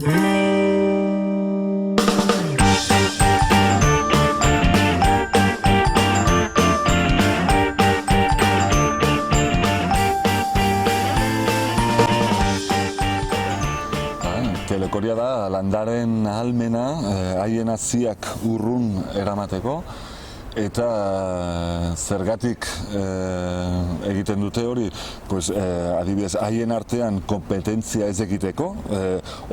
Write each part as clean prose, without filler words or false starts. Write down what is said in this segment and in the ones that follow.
Telekoria da landaren ahalmena haien haziak urrun eramateko eta zergatik egiten dute hori, adibidez, haien artean kompetentzia ez egiteko,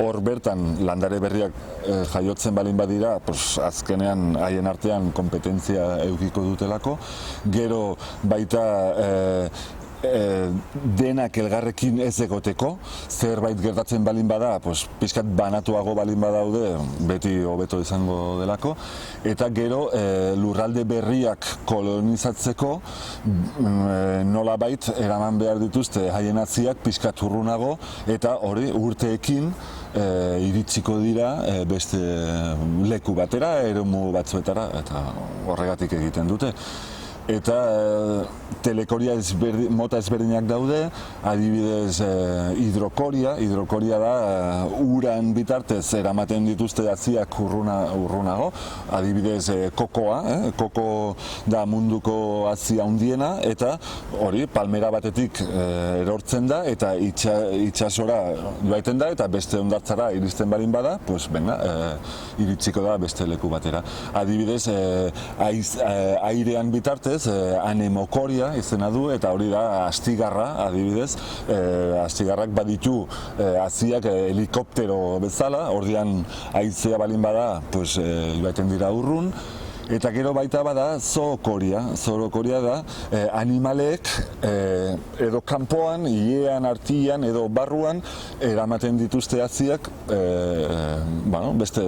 hor bertan landare berriak jaiotzen balin badira, azkenean haien artean kompetentzia edukiko dutelako, gero baita denak elgarrekin ez egoteko, zerbait gertatzen balin bada, pixkat banatuago balin badaude, beti hobeto izango delako, eta gero lurralde berriak kolonizatzeko nolabait eraman behar dituzte haien haziak pixkat urrunago, eta hori urteekin iritsiko dira beste leku batera, eremu batzuetara, eta horregatik egiten dute. Eta telekoria mota ezberdinak daude, adibidez hidrokoria da uran bitartez eramaten dituzte haziak urrunago, adibidez kokoa, koko da munduko hazi handiena, eta hori palmera batetik erortzen da eta itsasora joaiten da eta beste hondartzara iristen balin bada, iritsiko da beste leku batera. Adibidez airean bitartez anemokoria izena du, eta hori da astigarra, adibidez, astigarrak baditu haziak helikoptero bezala, ordian haizea balin bada, joaiten dira urrun. Eta gero baita bada zookoria. Zookoria da animalek edo kanpoan, ilean, artian edo barruan eramaten dituzte haziak beste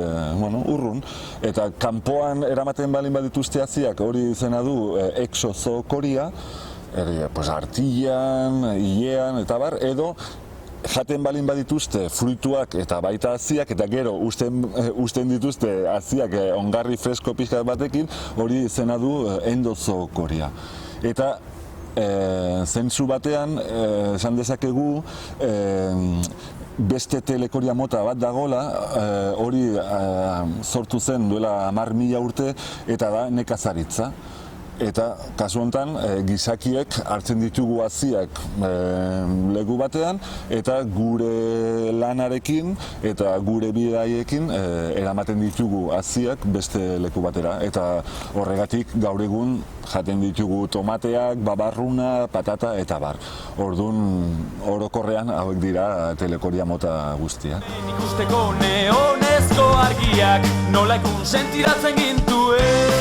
urrun. Eta kanpoan eramaten balin badituzte haziak hori izena du exozookoria, artian, ilean eta bar, edo jaten balin badituzte fruituak eta baita haziak, eta gero usten dituzte haziak ongarri fresko pixka batekin, hori izena du endozookoria. Eta zentzu batean, esan dezakegu, beste telekoria mota bat dagoela, hori sortu zen duela 10.000 urte, eta da nekazaritza. Eta kasu honetan gizakiek hartzen ditugu haziak leku batean, eta gure lanarekin eta gure bidaiekin eramaten ditugu haziak beste leku batera. Eta horregatik gaur egun jaten ditugu tomateak, babarruna, patata eta bar. Orduan orokorrean hauek dira telekoria mota guztiak. Ikusteko neonezko argiak nola ikun sentiratzen gintuen.